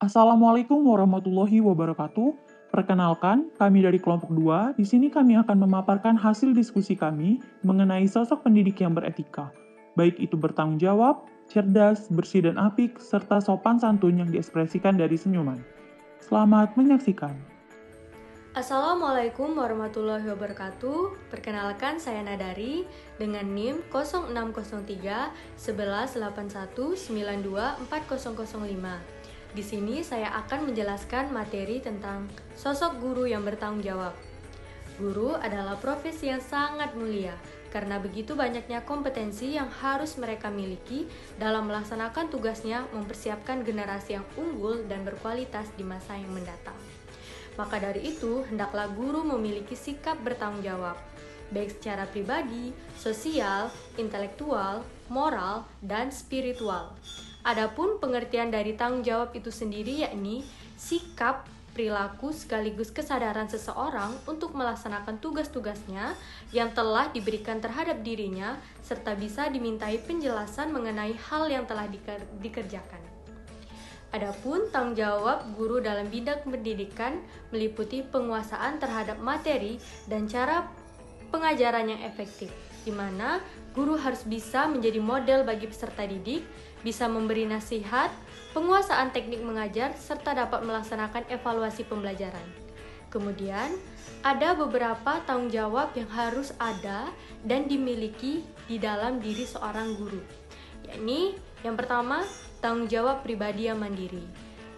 Assalamualaikum warahmatullahi wabarakatuh. Perkenalkan, kami dari kelompok 2. Di sini kami akan memaparkan hasil diskusi kami mengenai sosok pendidik yang beretika, baik itu bertanggung jawab, cerdas, bersih dan apik, serta sopan santun yang diekspresikan dari senyuman. Selamat menyaksikan. Assalamualaikum warahmatullahi wabarakatuh. Perkenalkan saya Nadari dengan NIM 0603 1181 92 4005. Di sini saya akan menjelaskan materi tentang sosok guru yang bertanggung jawab. Guru adalah profesi yang sangat mulia karena begitu banyaknya kompetensi yang harus mereka miliki dalam melaksanakan tugasnya mempersiapkan generasi yang unggul dan berkualitas di masa yang mendatang. Maka dari itu, hendaklah guru memiliki sikap bertanggung jawab, baik secara pribadi, sosial, intelektual, moral, dan spiritual. Adapun pengertian dari tanggung jawab itu sendiri yakni sikap, perilaku sekaligus kesadaran seseorang untuk melaksanakan tugas-tugasnya yang telah diberikan terhadap dirinya serta bisa dimintai penjelasan mengenai hal yang telah dikerjakan. Adapun tanggung jawab guru dalam bidang pendidikan meliputi penguasaan terhadap materi dan cara pengajaran yang efektif, di mana guru harus bisa menjadi model bagi peserta didik, bisa memberi nasihat, penguasaan teknik mengajar, serta dapat melaksanakan evaluasi pembelajaran. Kemudian, ada beberapa tanggung jawab yang harus ada dan dimiliki di dalam diri seorang guru, yakni yang pertama, tanggung jawab pribadi yang mandiri,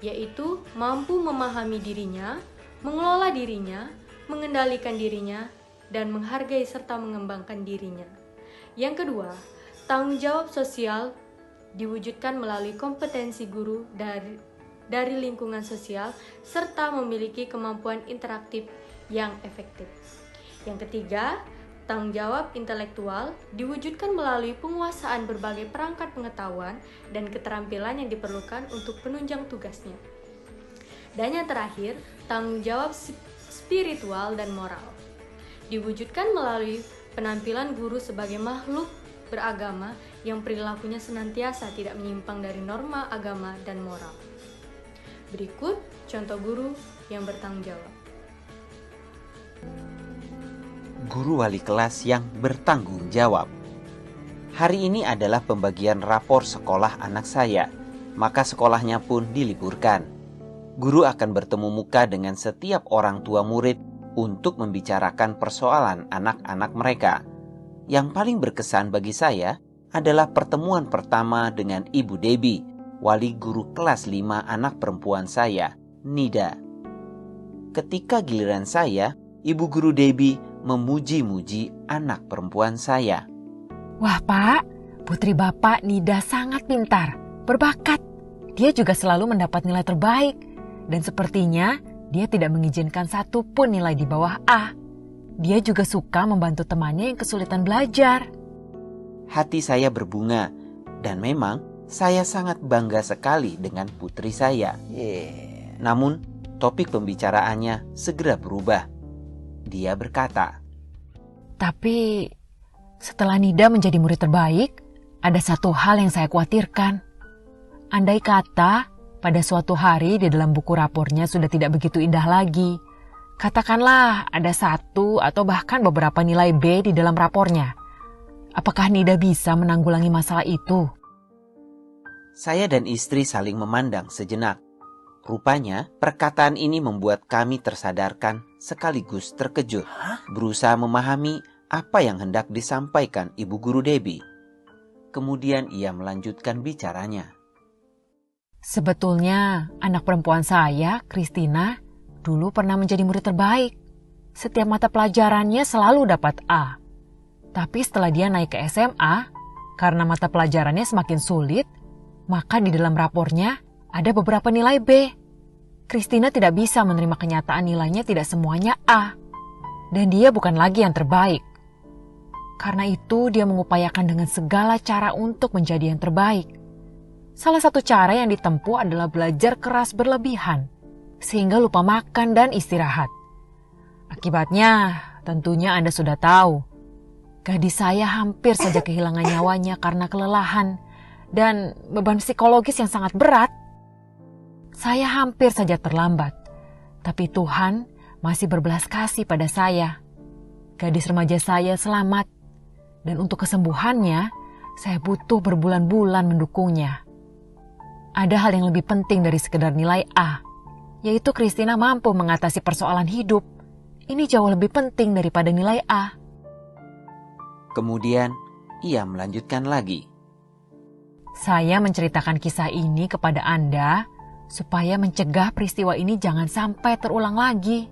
yaitu mampu memahami dirinya, mengelola dirinya, mengendalikan dirinya, dan menghargai serta mengembangkan dirinya. Yang kedua, tanggung jawab sosial diwujudkan melalui kompetensi guru dari lingkungan sosial serta memiliki kemampuan interaktif yang efektif. Yang ketiga, tanggung jawab intelektual diwujudkan melalui penguasaan berbagai perangkat pengetahuan dan keterampilan yang diperlukan untuk penunjang tugasnya. Dan yang terakhir, tanggung jawab spiritual dan moral diwujudkan melalui penampilan guru sebagai makhluk beragama yang perilakunya senantiasa tidak menyimpang dari norma agama dan moral. Berikut contoh guru yang bertanggung jawab. Guru wali kelas yang bertanggung jawab. Hari ini adalah pembagian rapor sekolah anak saya, maka sekolahnya pun diliburkan. Guru akan bertemu muka dengan setiap orang tua murid untuk membicarakan persoalan anak-anak mereka. Yang paling berkesan bagi saya adalah pertemuan pertama dengan Ibu Debbie, wali guru kelas 5 anak perempuan saya, Nida. Ketika giliran saya, Ibu Guru Debbie memuji-muji anak perempuan saya. Wah Pak, putri Bapak Nida sangat pintar, berbakat. Dia juga selalu mendapat nilai terbaik. Dan sepertinya dia tidak mengizinkan satu pun nilai di bawah A. Dia juga suka membantu temannya yang kesulitan belajar. Hati saya berbunga, dan memang saya sangat bangga sekali dengan putri saya. Namun, topik pembicaraannya segera berubah. Dia berkata, Tapi setelah Nida menjadi murid terbaik, ada satu hal yang saya khawatirkan. Andai kata pada suatu hari di dalam buku rapornya sudah tidak begitu indah lagi. Katakanlah ada satu atau bahkan beberapa nilai B di dalam rapornya. Apakah Nida bisa menanggulangi masalah itu? Saya dan istri saling memandang sejenak. Rupanya perkataan ini membuat kami tersadarkan sekaligus terkejut, berusaha memahami apa yang hendak disampaikan Ibu Guru Debbie. Kemudian ia melanjutkan bicaranya. Sebetulnya anak perempuan saya, Christina, dulu pernah menjadi murid terbaik. Setiap mata pelajarannya selalu dapat A. Tapi setelah dia naik ke SMA, karena mata pelajarannya semakin sulit, maka di dalam rapornya ada beberapa nilai B. Christina tidak bisa menerima kenyataan nilainya tidak semuanya A. Dan dia bukan lagi yang terbaik. Karena itu dia mengupayakan dengan segala cara untuk menjadi yang terbaik. Salah satu cara yang ditempuh adalah belajar keras berlebihan, sehingga lupa makan dan istirahat. Akibatnya, tentunya Anda sudah tahu, gadis saya hampir saja kehilangan nyawanya karena kelelahan dan beban psikologis yang sangat berat. Saya hampir saja terlambat, tapi Tuhan masih berbelas kasih pada saya. Gadis remaja saya selamat, dan untuk kesembuhannya, saya butuh berbulan-bulan mendukungnya. Ada hal yang lebih penting dari sekedar nilai A, yaitu Christina mampu mengatasi persoalan hidup. Ini jauh lebih penting daripada nilai A. Kemudian ia melanjutkan lagi. Saya menceritakan kisah ini kepada Anda supaya mencegah peristiwa ini jangan sampai terulang lagi.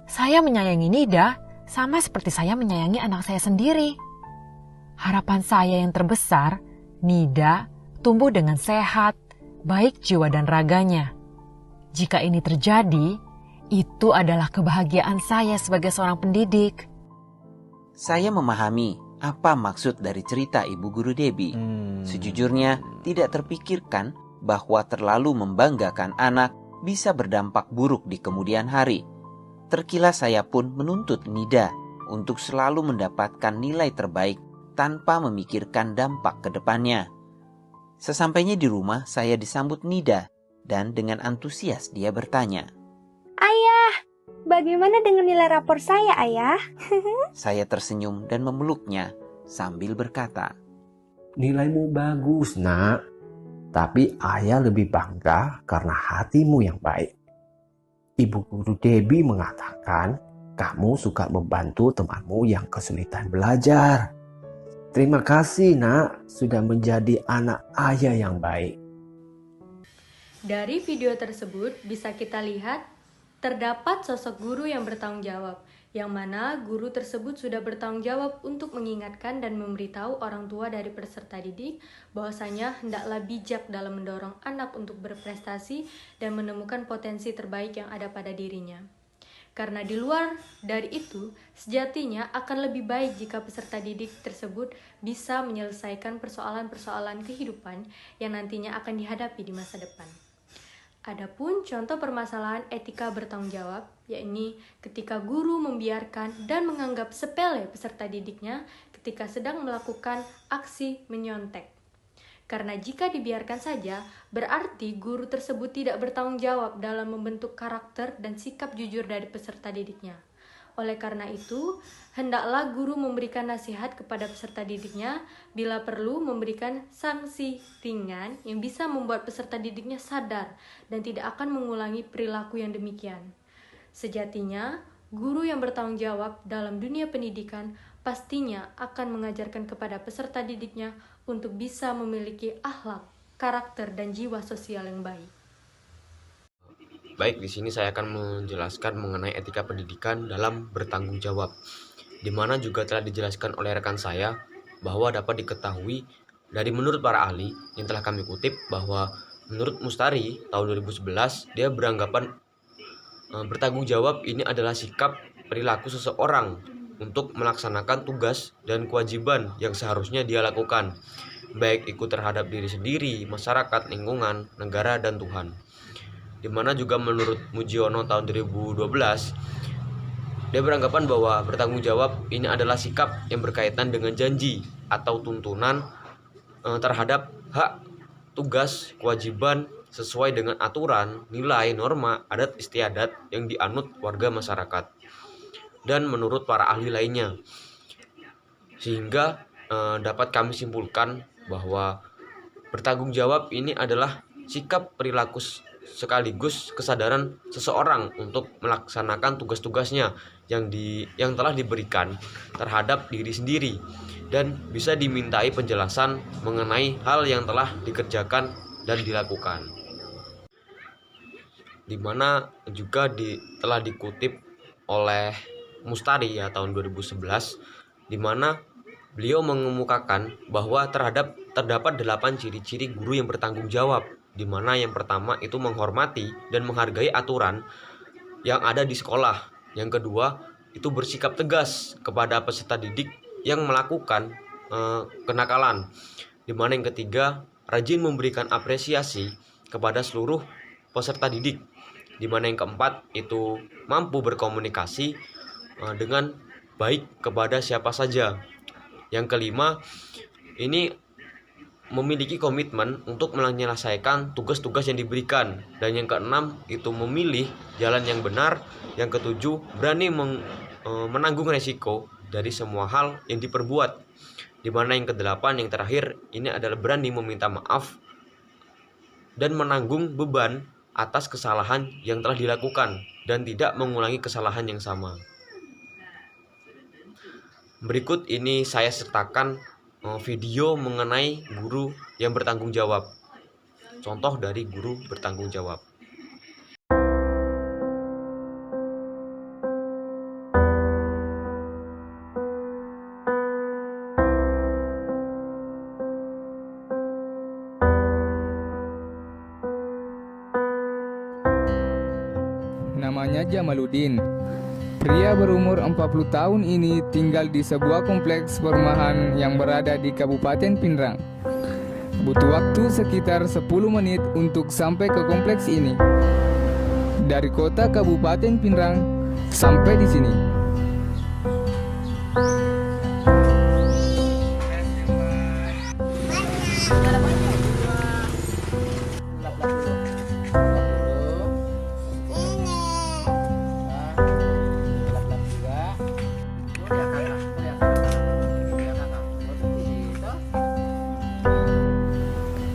Saya menyayangi Nida sama seperti saya menyayangi anak saya sendiri. Harapan saya yang terbesar, Nida tumbuh dengan sehat, baik jiwa dan raganya. Jika ini terjadi, itu adalah kebahagiaan saya sebagai seorang pendidik. Saya memahami apa maksud dari cerita Ibu Guru Debbie. Sejujurnya, tidak terpikirkan bahwa terlalu membanggakan anak bisa berdampak buruk di kemudian hari. Terkilas saya pun menuntut Nida untuk selalu mendapatkan nilai terbaik tanpa memikirkan dampak ke depannya. Sesampainya di rumah, saya disambut Nida dan dengan antusias dia bertanya, Ayah, bagaimana dengan nilai rapor saya, Ayah? Saya tersenyum dan memeluknya sambil berkata, Nilaimu bagus, nak. Tapi ayah lebih bangga karena hatimu yang baik. Ibu Guru Debbie mengatakan kamu suka membantu temanmu yang kesulitan belajar. Terima kasih, nak, sudah menjadi anak ayah yang baik. Dari video tersebut bisa kita lihat terdapat sosok guru yang bertanggung jawab, yang mana guru tersebut sudah bertanggung jawab untuk mengingatkan dan memberitahu orang tua dari peserta didik bahwasanya hendaklah bijak dalam mendorong anak untuk berprestasi dan menemukan potensi terbaik yang ada pada dirinya. Karena di luar dari itu, sejatinya akan lebih baik jika peserta didik tersebut bisa menyelesaikan persoalan-persoalan kehidupan yang nantinya akan dihadapi di masa depan. Adapun contoh permasalahan etika bertanggung jawab, yakni ketika guru membiarkan dan menganggap sepele peserta didiknya ketika sedang melakukan aksi menyontek. Karena jika dibiarkan saja, berarti guru tersebut tidak bertanggung jawab dalam membentuk karakter dan sikap jujur dari peserta didiknya. Oleh karena itu, hendaklah guru memberikan nasihat kepada peserta didiknya, bila perlu memberikan sanksi ringan yang bisa membuat peserta didiknya sadar dan tidak akan mengulangi perilaku yang demikian. Sejatinya, guru yang bertanggung jawab dalam dunia pendidikan pastinya akan mengajarkan kepada peserta didiknya untuk bisa memiliki akhlak, karakter, dan jiwa sosial yang baik. Baik, di sini saya akan menjelaskan mengenai etika pendidikan dalam bertanggung jawab, di mana juga telah dijelaskan oleh rekan saya bahwa dapat diketahui dari menurut para ahli yang telah kami kutip bahwa menurut Mustari tahun 2011 dia beranggapan bertanggung jawab ini adalah sikap perilaku seseorang untuk melaksanakan tugas dan kewajiban yang seharusnya dia lakukan, baik itu terhadap diri sendiri, masyarakat, lingkungan, negara, dan Tuhan. Dimana juga menurut Mujiono tahun 2012 dia beranggapan bahwa bertanggung jawab ini adalah sikap yang berkaitan dengan janji atau tuntunan terhadap hak, tugas, kewajiban sesuai dengan aturan, nilai, norma, adat istiadat yang dianut warga masyarakat dan menurut para ahli lainnya, sehingga dapat kami simpulkan bahwa bertanggung jawab ini adalah sikap perilaku sekaligus kesadaran seseorang untuk melaksanakan tugas-tugasnya yang telah diberikan terhadap diri sendiri dan bisa dimintai penjelasan mengenai hal yang telah dikerjakan dan dilakukan. Di mana juga telah dikutip oleh Mustari ya tahun 2011, di mana beliau mengemukakan bahwa terdapat 8 ciri-ciri guru yang bertanggung jawab, di mana yang pertama itu menghormati dan menghargai aturan yang ada di sekolah. Yang kedua itu bersikap tegas kepada peserta didik yang melakukan kenakalan. Di mana yang ketiga rajin memberikan apresiasi kepada seluruh peserta didik. Di mana yang keempat itu mampu berkomunikasi dengan baik kepada siapa saja. Yang kelima ini memiliki komitmen untuk menyelesaikan tugas-tugas yang diberikan. Dan yang keenam itu memilih jalan yang benar. Yang ketujuh, berani menanggung resiko dari semua hal yang diperbuat. Di mana yang kedelapan, yang terakhir, ini adalah berani meminta maaf dan menanggung beban atas kesalahan yang telah dilakukan dan tidak mengulangi kesalahan yang sama. Berikut ini saya sertakan video mengenai guru yang bertanggung jawab. Contoh dari guru bertanggung jawab. Namanya Jamaluddin. Pria berumur 40 tahun ini tinggal di sebuah kompleks perumahan yang berada di Kabupaten Pinrang. Butuh waktu sekitar 10 menit untuk sampai ke kompleks ini. Dari kota Kabupaten Pinrang sampai di sini.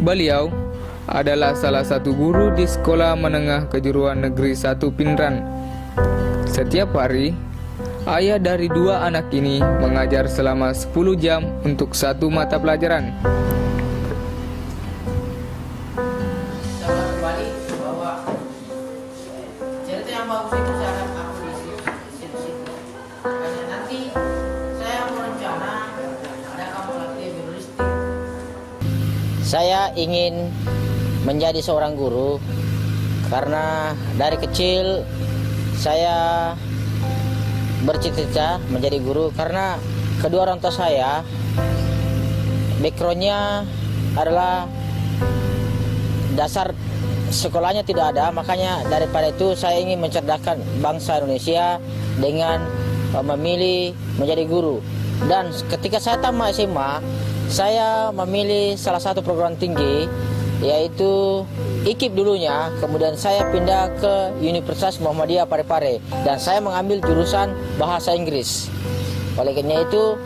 Beliau adalah salah satu guru di Sekolah Menengah Kejuruan Negeri 1 Pinrang. Setiap hari, ayah dari dua anak ini mengajar selama 10 jam untuk satu mata pelajaran. Saya ingin menjadi seorang guru karena dari kecil saya bercita-cita menjadi guru karena kedua orang tua saya backgroundnya adalah dasar sekolahnya tidak ada, makanya daripada itu saya ingin mencerdaskan bangsa Indonesia dengan memilih menjadi guru. Dan ketika saya tamat SMA, saya memilih salah satu perguruan tinggi, yaitu IKIP dulunya. Kemudian saya pindah ke Universitas Muhammadiyah Parepare dan saya mengambil jurusan bahasa Inggris. Oleh karena itu,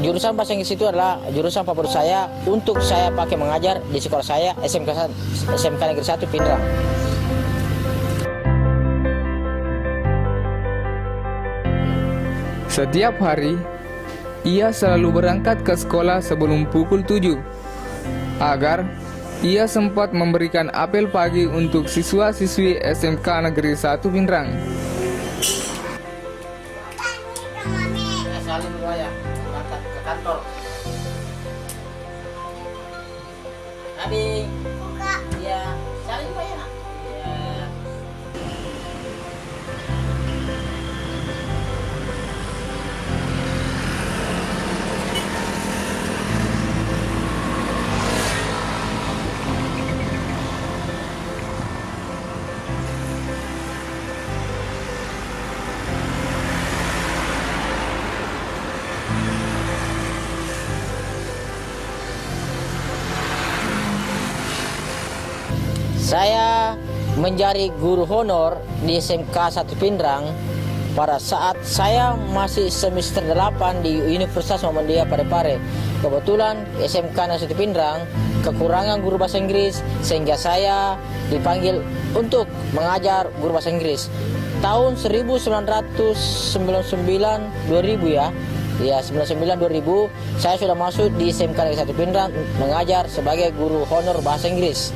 jurusan bahasa Inggris itu adalah jurusan favorit saya untuk saya pakai mengajar di sekolah saya SMK Negeri 1 Pinrang. Setiap hari, ia selalu berangkat ke sekolah sebelum pukul 7 agar ia sempat memberikan apel pagi untuk siswa-siswi SMK Negeri 1 Pinrang. Salim dulu ya, berangkat ke kantor. Adik, buka. Ya, salim Pak ya. Ya. Saya menjadi guru honor di SMK 1 Pinrang pada saat saya masih semester 8 di Universitas Muhammadiyah Parepare. Kebetulan SMK 1 Pinrang kekurangan guru bahasa Inggris sehingga saya dipanggil untuk mengajar guru bahasa Inggris. Tahun 1999-2000 ya. Ya, 99-2000 saya sudah masuk di SMK 1 Pinrang mengajar sebagai guru honor bahasa Inggris.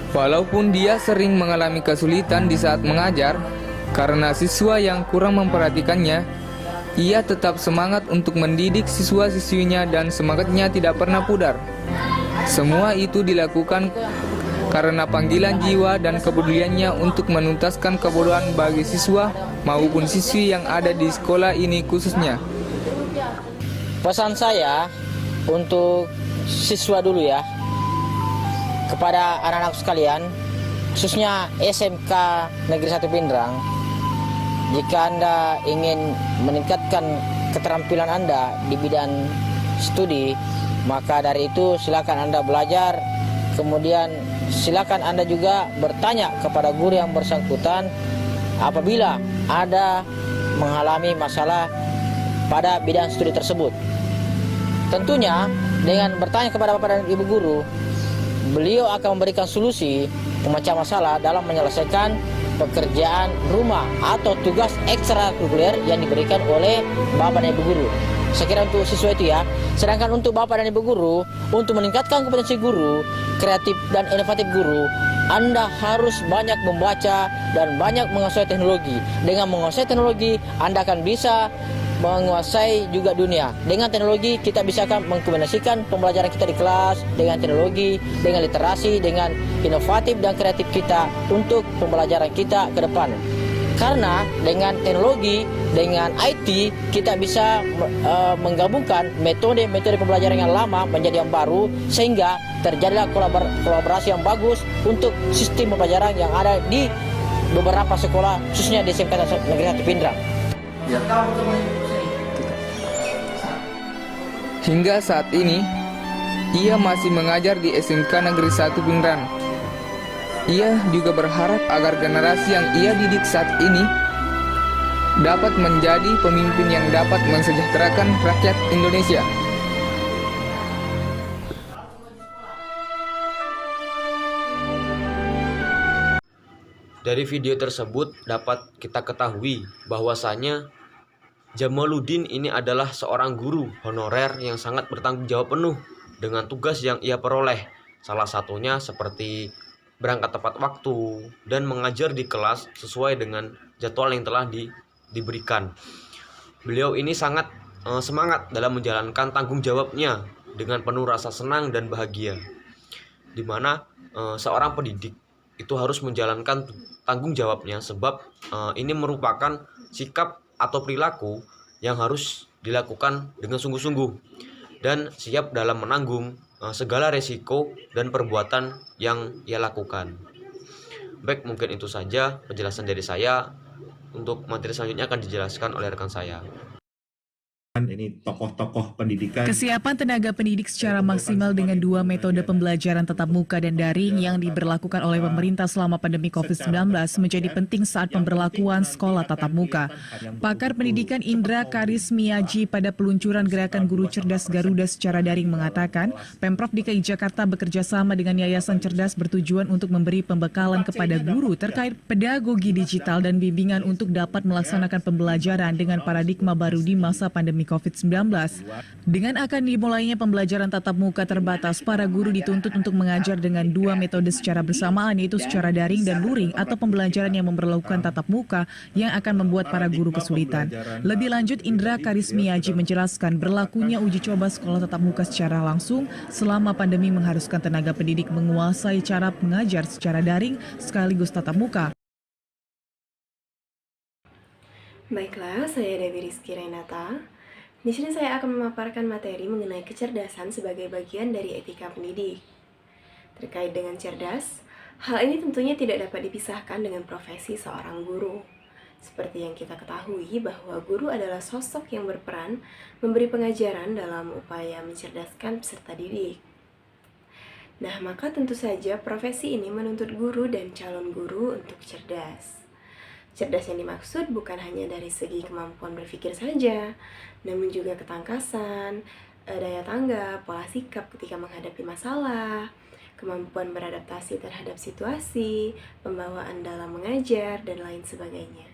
Walaupun dia sering mengalami kesulitan di saat mengajar karena siswa yang kurang memperhatikannya, ia tetap semangat untuk mendidik siswa-siswinya dan semangatnya tidak pernah pudar. Semua itu dilakukan karena panggilan jiwa dan kepeduliannya untuk menuntaskan kebodohan bagi siswa maupun siswi yang ada di sekolah ini khususnya. Pesan saya untuk siswa dulu ya. kepada anak-anak sekalian, khususnya SMK Negeri 1 Pindrang, jika Anda ingin meningkatkan keterampilan Anda di bidang studi, maka dari itu silakan Anda belajar. Kemudian silakan Anda juga bertanya kepada guru yang bersangkutan apabila ada mengalami masalah pada bidang studi tersebut. Tentunya dengan bertanya kepada Bapak dan Ibu guru, beliau akan memberikan solusi memecah masalah dalam menyelesaikan pekerjaan rumah atau tugas ekstrakurikuler yang diberikan oleh Bapak dan Ibu guru. Saya kira untuk siswa itu ya. Sedangkan untuk Bapak dan Ibu guru, untuk meningkatkan kompetensi guru, kreatif dan inovatif guru, Anda harus banyak membaca dan banyak menguasai teknologi. Dengan menguasai teknologi, Anda akan bisa menguasai juga dunia. Dengan teknologi kita bisa mengkombinasikan pembelajaran kita di kelas dengan teknologi, dengan literasi, dengan inovatif dan kreatif kita untuk pembelajaran kita ke depan. Karena dengan teknologi, dengan IT, kita bisa menggabungkan metode-metode pembelajaran yang lama menjadi yang baru, sehingga terjadilah kolaborasi yang bagus untuk sistem pembelajaran yang ada di beberapa sekolah, khususnya di SMK Negeri 1 Pindrang. Hingga saat ini, ia masih mengajar di SMK Negeri 1 Pindrang. Ia juga berharap agar generasi yang ia didik saat ini dapat menjadi pemimpin yang dapat mensejahterakan rakyat Indonesia. Dari video tersebut dapat kita ketahui bahwasanya Jamaluddin ini adalah seorang guru honorer yang sangat bertanggung jawab penuh dengan tugas yang ia peroleh. Salah satunya seperti berangkat tepat waktu dan mengajar di kelas sesuai dengan jadwal yang telah diberikan. Beliau ini sangat semangat dalam menjalankan tanggung jawabnya dengan penuh rasa senang dan bahagia, di mana seorang pendidik itu harus menjalankan tanggung jawabnya, sebab ini merupakan sikap atau perilaku yang harus dilakukan dengan sungguh-sungguh dan siap dalam menanggung segala resiko dan perbuatan yang ia lakukan. Baik, mungkin itu saja penjelasan dari saya. Untuk materi selanjutnya akan dijelaskan oleh rekan saya. Ini tokoh-tokoh pendidikan. Kesiapan tenaga pendidik secara maksimal dengan dua metode pembelajaran tatap muka dan daring yang diberlakukan oleh pemerintah selama pandemi COVID-19 menjadi penting saat pemberlakuan sekolah tatap muka. Pakar pendidikan Indra Karismiaji pada peluncuran gerakan Guru Cerdas Garuda secara daring mengatakan, Pemprov DKI Jakarta bekerja sama dengan Yayasan Cerdas bertujuan untuk memberi pembekalan kepada guru terkait pedagogi digital dan bimbingan untuk dapat melaksanakan pembelajaran dengan paradigma baru di masa pandemi COVID-19. Dengan akan dimulainya pembelajaran tatap muka terbatas, para guru dituntut untuk mengajar dengan dua metode secara bersamaan, yaitu secara daring dan luring atau pembelajaran yang memerlukan tatap muka yang akan membuat para guru kesulitan. Lebih lanjut, Indra Karismiaji menjelaskan berlakunya uji coba sekolah tatap muka secara langsung selama pandemi mengharuskan tenaga pendidik menguasai cara mengajar secara daring sekaligus tatap muka. Baiklah, saya Dewi Rizky Renata. Di sini saya akan memaparkan materi mengenai kecerdasan sebagai bagian dari etika pendidik. Terkait dengan cerdas, hal ini tentunya tidak dapat dipisahkan dengan profesi seorang guru. Seperti yang kita ketahui bahwa guru adalah sosok yang berperan memberi pengajaran dalam upaya mencerdaskan peserta didik. Nah, maka tentu saja profesi ini menuntut guru dan calon guru untuk cerdas. Cerdas yang dimaksud bukan hanya dari segi kemampuan berpikir saja, namun juga ketangkasan, daya tanggap, pola sikap ketika menghadapi masalah, kemampuan beradaptasi terhadap situasi, pembawaan dalam mengajar, dan lain sebagainya.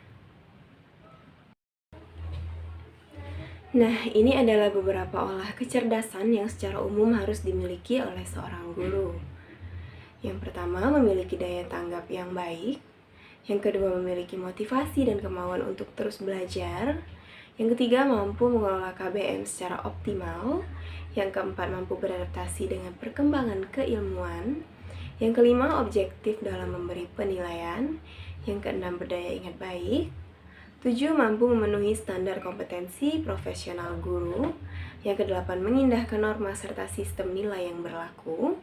Nah, ini adalah beberapa olah kecerdasan yang secara umum harus dimiliki oleh seorang guru. Yang pertama, memiliki daya tanggap yang baik. Yang kedua, memiliki motivasi dan kemauan untuk terus belajar. Yang ketiga, mampu mengelola KBM secara optimal. Yang keempat, mampu beradaptasi dengan perkembangan keilmuan. Yang kelima, objektif dalam memberi penilaian. Yang keenam, berdaya ingat baik. 7, mampu memenuhi standar kompetensi profesional guru. Yang kedelapan, mengindahkan norma serta sistem nilai yang berlaku.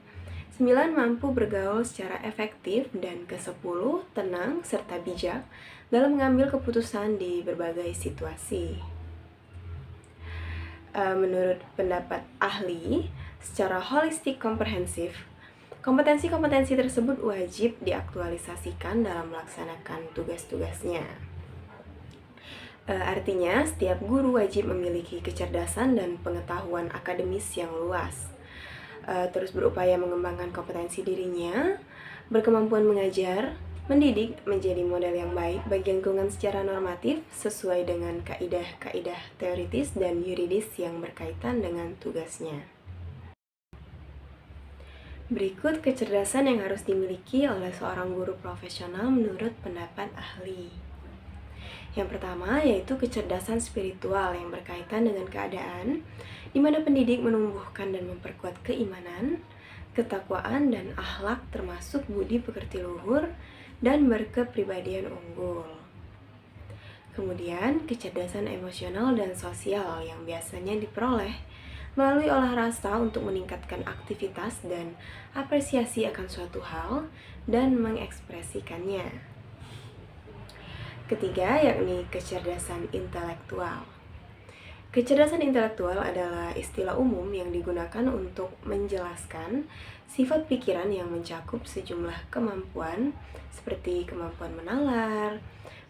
9. Mampu bergaul secara efektif. Dan ke-10, tenang serta bijak dalam mengambil keputusan di berbagai situasi. Menurut pendapat ahli, secara holistik komprehensif, kompetensi-kompetensi tersebut wajib diaktualisasikan dalam melaksanakan tugas-tugasnya. Artinya, setiap guru wajib memiliki kecerdasan dan pengetahuan akademis yang luas, terus berupaya mengembangkan kompetensi dirinya, berkemampuan mengajar, mendidik menjadi model yang baik bagi lingkungan secara normatif sesuai dengan kaidah-kaidah teoritis dan yuridis yang berkaitan dengan tugasnya. Berikut kecerdasan yang harus dimiliki oleh seorang guru profesional menurut pendapat ahli. Yang pertama yaitu kecerdasan spiritual yang berkaitan dengan keadaan, di mana pendidik menumbuhkan dan memperkuat keimanan, ketakwaan, dan akhlak termasuk budi pekerti luhur dan berkepribadian unggul. Kemudian, kecerdasan emosional dan sosial yang biasanya diperoleh melalui olah rasa untuk meningkatkan aktivitas dan apresiasi akan suatu hal dan mengekspresikannya. Ketiga, yakni kecerdasan intelektual. Kecerdasan intelektual adalah istilah umum yang digunakan untuk menjelaskan sifat pikiran yang mencakup sejumlah kemampuan seperti kemampuan menalar,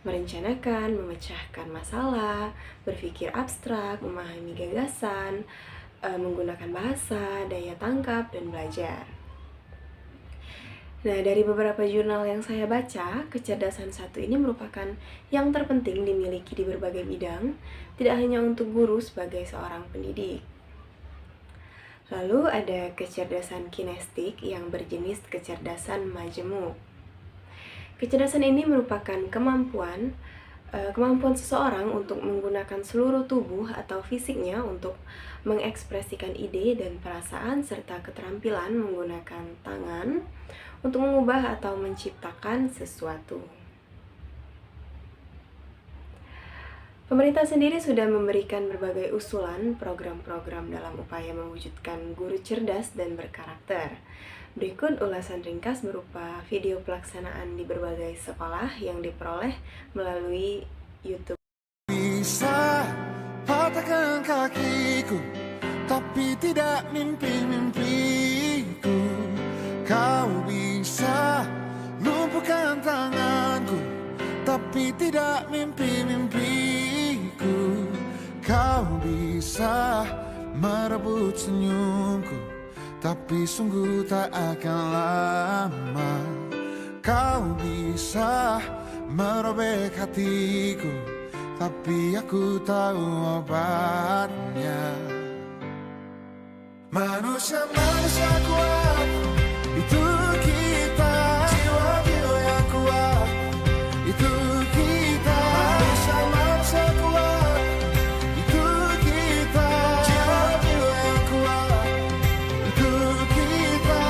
merencanakan, memecahkan masalah, berpikir abstrak, memahami gagasan, menggunakan bahasa, daya tangkap, dan belajar. Nah, dari beberapa jurnal yang saya baca, kecerdasan satu ini merupakan yang terpenting dimiliki di berbagai bidang, tidak hanya untuk guru sebagai seorang pendidik. Lalu ada kecerdasan kinestik yang berjenis kecerdasan majemuk. Kecerdasan ini merupakan kemampuan seseorang untuk menggunakan seluruh tubuh atau fisiknya untuk mengekspresikan ide dan perasaan serta keterampilan menggunakan tangan untuk mengubah atau menciptakan sesuatu. Pemerintah sendiri sudah memberikan berbagai usulan program-program dalam upaya mewujudkan guru cerdas dan berkarakter. Berikut ulasan ringkas berupa video pelaksanaan di berbagai sekolah yang diperoleh melalui YouTube. Bisa patahkan kakiku, tapi tidak mimpi-mimpiku. Kau bisa lumpuhkan tanganku, tapi tidak mimpi-mimpiku. Kau bisa merebut senyumku, tapi sungguh tak akan lama. Kau bisa merobek hatiku, tapi aku tahu obatnya. Manusia kuat, itu kita. Jiwa-jiwa yang kuat, itu kita. Manusia kuat, itu kita. Jiwa-jiwa yang kuat, itu kita.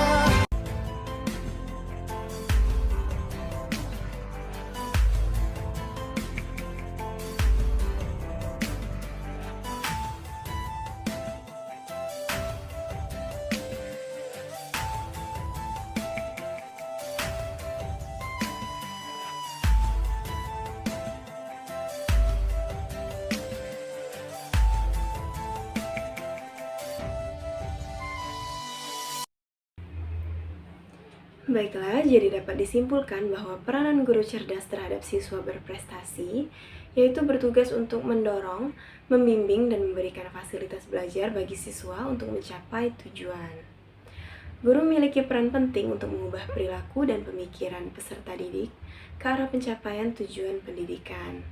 Baiklah, jadi dapat disimpulkan bahwa peranan guru cerdas terhadap siswa berprestasi yaitu bertugas untuk mendorong, membimbing, dan memberikan fasilitas belajar bagi siswa untuk mencapai tujuan. Guru memiliki peran penting untuk mengubah perilaku dan pemikiran peserta didik ke arah pencapaian tujuan pendidikan.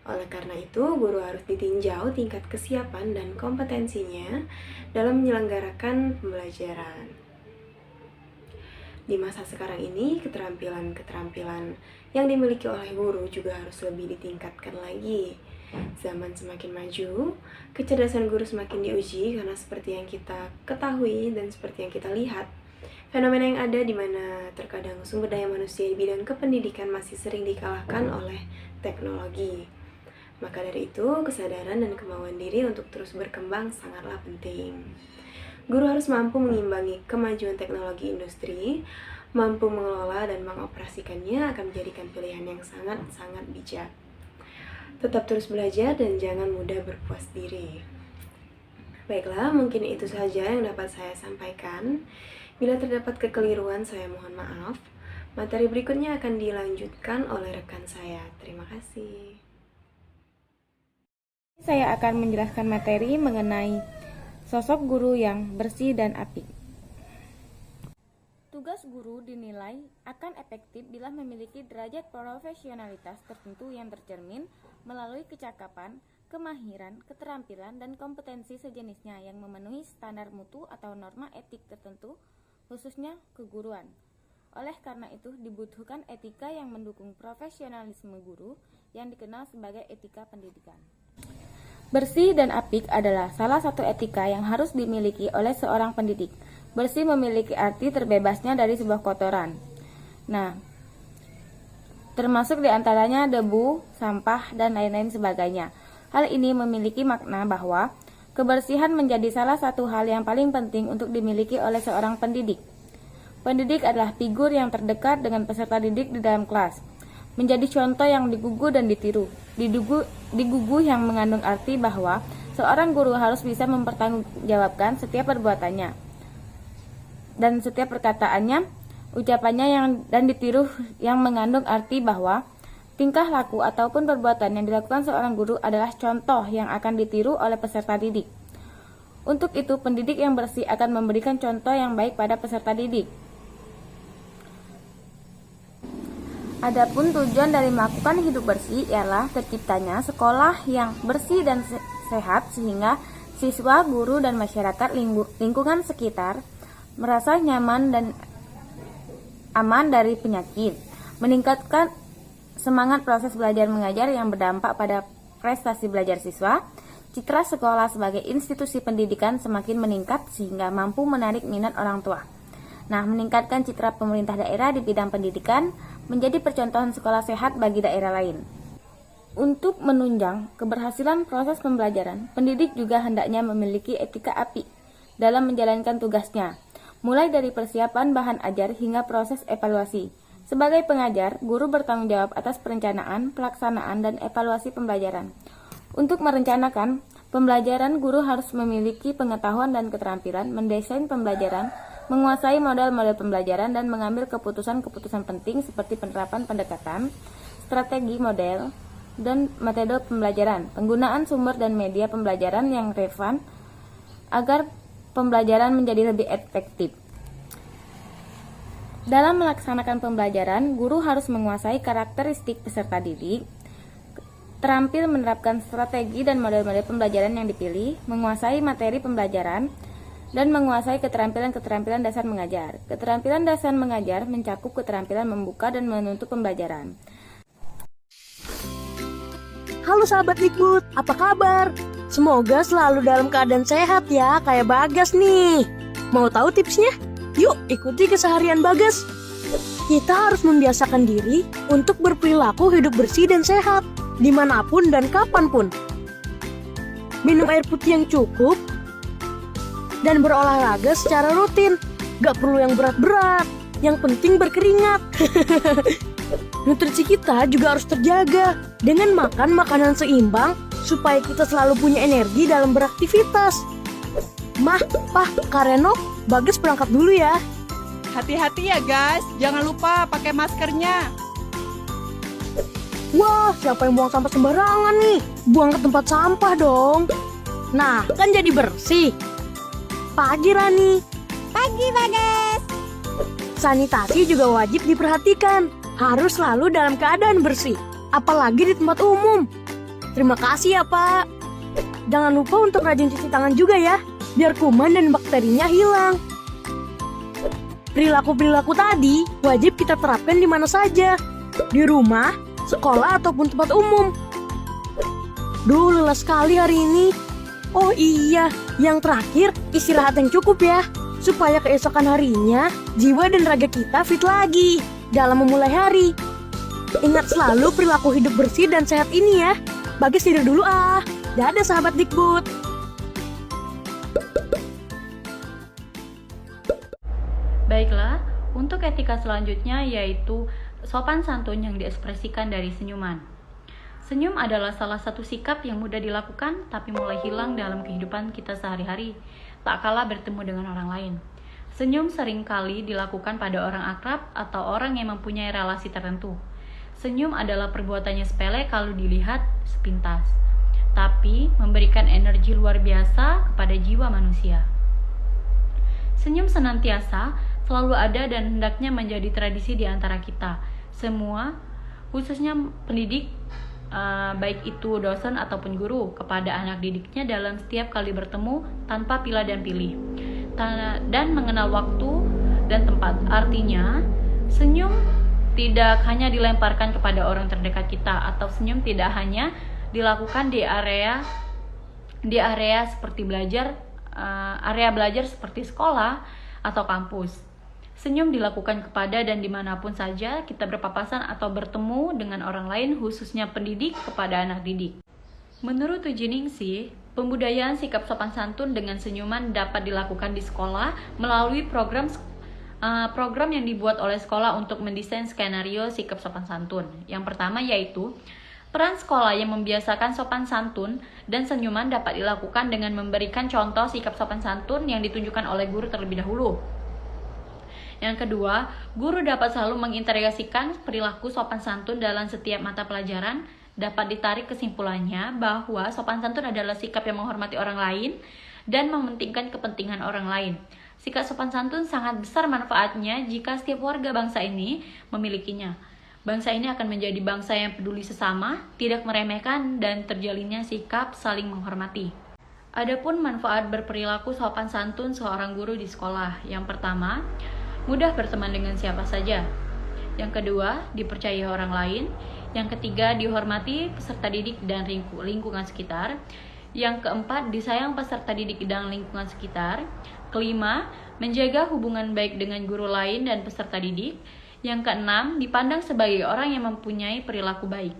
Oleh karena itu, guru harus ditinjau tingkat kesiapan dan kompetensinya dalam menyelenggarakan pembelajaran. Di masa sekarang ini, keterampilan-keterampilan yang dimiliki oleh guru juga harus lebih ditingkatkan lagi. Zaman semakin maju, kecerdasan guru semakin diuji karena seperti yang kita ketahui dan seperti yang kita lihat, fenomena yang ada di mana terkadang sumber daya manusia di bidang kependidikan masih sering dikalahkan oleh teknologi. Maka dari itu, kesadaran dan kemauan diri untuk terus berkembang sangatlah penting. Guru harus mampu mengimbangi kemajuan teknologi industri, mampu mengelola dan mengoperasikannya akan menjadikan pilihan yang sangat-sangat bijak. Tetap terus belajar dan jangan mudah berpuas diri. Baiklah, mungkin itu saja yang dapat saya sampaikan. Bila terdapat kekeliruan, saya mohon maaf. Materi berikutnya akan dilanjutkan oleh rekan saya. Terima kasih. Saya akan menjelaskan materi mengenai sosok guru yang bersih dan apik. Tugas guru dinilai akan efektif bila memiliki derajat profesionalitas tertentu yang tercermin melalui kecakapan, kemahiran, keterampilan, dan kompetensi sejenisnya yang memenuhi standar mutu atau norma etik tertentu, khususnya keguruan. Oleh karena itu, dibutuhkan etika yang mendukung profesionalisme guru yang dikenal sebagai etika pendidikan. Bersih dan apik adalah salah satu etika yang harus dimiliki oleh seorang pendidik. Bersih memiliki arti terbebasnya dari sebuah kotoran. Nah, termasuk diantaranya debu, sampah, dan lain-lain sebagainya. Hal ini memiliki makna bahwa kebersihan menjadi salah satu hal yang paling penting untuk dimiliki oleh seorang pendidik. Pendidik adalah figur yang terdekat dengan peserta didik di dalam kelas. Menjadi contoh yang digugu dan ditiru. Digugu yang mengandung arti bahwa seorang guru harus bisa mempertanggungjawabkan setiap perbuatannya dan setiap perkataannya, ucapannya dan ditiru yang mengandung arti bahwa tingkah laku ataupun perbuatan yang dilakukan seorang guru adalah contoh yang akan ditiru oleh peserta didik. Untuk itu, pendidik yang bersih akan memberikan contoh yang baik pada peserta didik. Adapun tujuan dari melakukan hidup bersih ialah terciptanya sekolah yang bersih dan sehat sehingga siswa, guru, dan masyarakat lingkungan sekitar merasa nyaman dan aman dari penyakit, meningkatkan semangat proses belajar mengajar yang berdampak pada prestasi belajar siswa. Citra sekolah sebagai institusi pendidikan semakin meningkat sehingga mampu menarik minat orang tua. Nah, meningkatkan citra pemerintah daerah di bidang pendidikan menjadi percontohan sekolah sehat bagi daerah lain. Untuk menunjang keberhasilan proses pembelajaran, pendidik juga hendaknya memiliki etika apik dalam menjalankan tugasnya, mulai dari persiapan bahan ajar hingga proses evaluasi. Sebagai pengajar, guru bertanggung jawab atas perencanaan, pelaksanaan, dan evaluasi pembelajaran. Untuk merencanakan pembelajaran, guru harus memiliki pengetahuan dan keterampilan mendesain pembelajaran, menguasai model-model pembelajaran, dan mengambil keputusan-keputusan penting seperti penerapan pendekatan, strategi model, dan metode pembelajaran, penggunaan sumber dan media pembelajaran yang relevan agar pembelajaran menjadi lebih efektif. Dalam melaksanakan pembelajaran, guru harus menguasai karakteristik peserta didik, terampil menerapkan strategi dan model-model pembelajaran yang dipilih, menguasai materi pembelajaran, dan menguasai keterampilan-keterampilan dasar mengajar. Keterampilan dasar mengajar mencakup keterampilan membuka dan menutup pembelajaran. Halo sahabat Dikbud, apa kabar? Semoga selalu dalam keadaan sehat ya, kayak Bagas nih. Mau tahu tipsnya? Yuk ikuti keseharian Bagas. Kita harus membiasakan diri untuk berperilaku hidup bersih dan sehat, dimanapun dan kapanpun. Minum air putih yang cukup, dan berolahraga secara rutin. Gak perlu yang berat-berat, yang penting berkeringat. Nutrisi kita juga harus terjaga dengan makan makanan seimbang supaya kita selalu punya energi dalam beraktivitas. Mah, Pah, Kak Reno, Bagas berangkat dulu ya. Hati-hati ya guys, jangan lupa pakai maskernya. Wah, siapa yang buang sampah sembarangan nih? Buang ke tempat sampah dong. Nah, kan jadi bersih. Pagi Rani. Pagi Bagas. Sanitasi juga wajib diperhatikan. Harus selalu dalam keadaan bersih, apalagi di tempat umum. Terima kasih ya Pak. Jangan lupa untuk rajin cuci tangan juga ya, biar kuman dan bakterinya hilang. Perilaku-perilaku tadi wajib kita terapkan di mana saja, di rumah, sekolah, ataupun tempat umum. Duh, lelah sekali hari ini. Oh iya, yang terakhir istirahat yang cukup ya, supaya keesokan harinya jiwa dan raga kita fit lagi dalam memulai hari. Ingat selalu perilaku hidup bersih dan sehat ini ya. Bagas tidur dulu ah. Dadah sahabat Dikbud. etika selanjutnya yaitu sopan santun yang diekspresikan dari senyuman. Senyum adalah salah satu sikap yang mudah dilakukan tapi mulai hilang dalam kehidupan kita sehari-hari, tak kalah bertemu dengan orang lain. Senyum seringkali dilakukan pada orang akrab atau orang yang mempunyai relasi tertentu. Senyum adalah perbuatannya sepele kalau dilihat sepintas, tapi memberikan energi luar biasa kepada jiwa manusia. Senyum senantiasa selalu ada dan hendaknya menjadi tradisi di antara kita semua, khususnya pendidik, baik itu dosen ataupun guru, kepada anak didiknya dalam setiap kali bertemu tanpa pilih dan pilih, dan mengenal waktu dan tempat. Artinya, senyum tidak hanya dilemparkan kepada orang terdekat kita, atau senyum tidak hanya dilakukan di area seperti area belajar seperti sekolah atau kampus. Senyum dilakukan kepada dan dimanapun saja kita berpapasan atau bertemu dengan orang lain, khususnya pendidik kepada anak didik. Menurut Uji Ningsih, pembudayaan sikap sopan santun dengan senyuman dapat dilakukan di sekolah melalui program yang dibuat oleh sekolah untuk mendesain skenario sikap sopan santun. Yang pertama yaitu peran sekolah yang membiasakan sopan santun dan senyuman dapat dilakukan dengan memberikan contoh sikap sopan santun yang ditunjukkan oleh guru terlebih dahulu. Yang kedua, guru dapat selalu mengintegrasikan perilaku sopan santun dalam setiap mata pelajaran. Dapat ditarik kesimpulannya bahwa sopan santun adalah sikap yang menghormati orang lain dan mementingkan kepentingan orang lain. Sikap sopan santun sangat besar manfaatnya jika setiap warga bangsa ini memilikinya. Bangsa ini akan menjadi bangsa yang peduli sesama, tidak meremehkan, dan terjalinnya sikap saling menghormati. Adapun manfaat berperilaku sopan santun seorang guru di sekolah. Yang pertama, mudah berteman dengan siapa saja. Yang kedua, dipercayai orang lain. Yang ketiga, dihormati peserta didik dan lingkungan sekitar. Yang keempat, disayang peserta didik dan lingkungan sekitar. Kelima, menjaga hubungan baik dengan guru lain dan peserta didik. Yang keenam, dipandang sebagai orang yang mempunyai perilaku baik.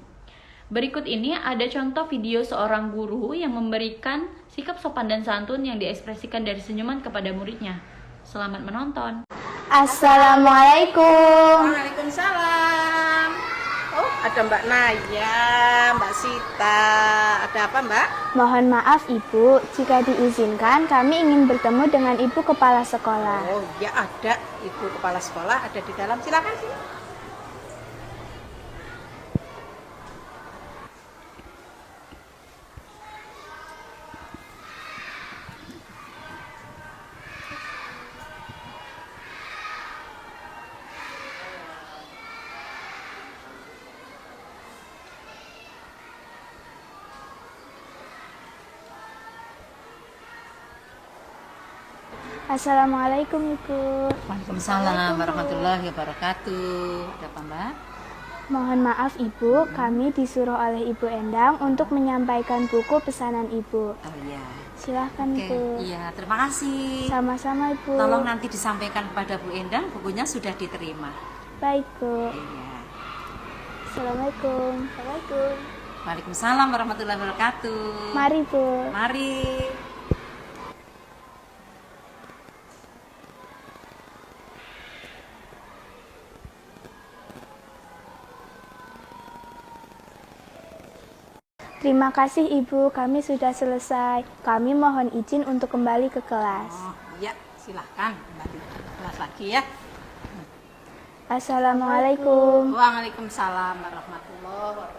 Berikut ini ada contoh video seorang guru yang memberikan sikap sopan dan santun yang diekspresikan dari senyuman kepada muridnya. Selamat menonton. Assalamualaikum. Waalaikumsalam. Oh, ada Mbak Naya, Mbak Sita. Ada apa, Mbak? Mohon maaf Ibu, jika diizinkan kami ingin bertemu dengan Ibu Kepala Sekolah. Oh, ya ada. Ibu Kepala Sekolah ada di dalam. Silakan sini. Assalamualaikum Ibu. Waalaikumsalam warahmatullahi wabarakatuh. Ada apa Mbak? Mohon maaf Ibu, kami disuruh oleh Ibu Endang untuk menyampaikan buku pesanan Ibu. Oh iya. Silahkan Oke. Ibu. Iya, terima kasih. Sama-sama Ibu. Tolong nanti disampaikan kepada Bu Endang, bukunya sudah diterima. Baik Bu. Iya. Assalamualaikum. Assalamualaikum. Waalaikumsalam warahmatullahi wabarakatuh. Mari Bu. Mari. Terima kasih Ibu, kami sudah selesai. Kami mohon izin untuk kembali ke kelas. Oh, iya, silahkan kembali ke kelas lagi ya. Assalamualaikum. Waalaikumsalam warahmatullahi wabarakatuh.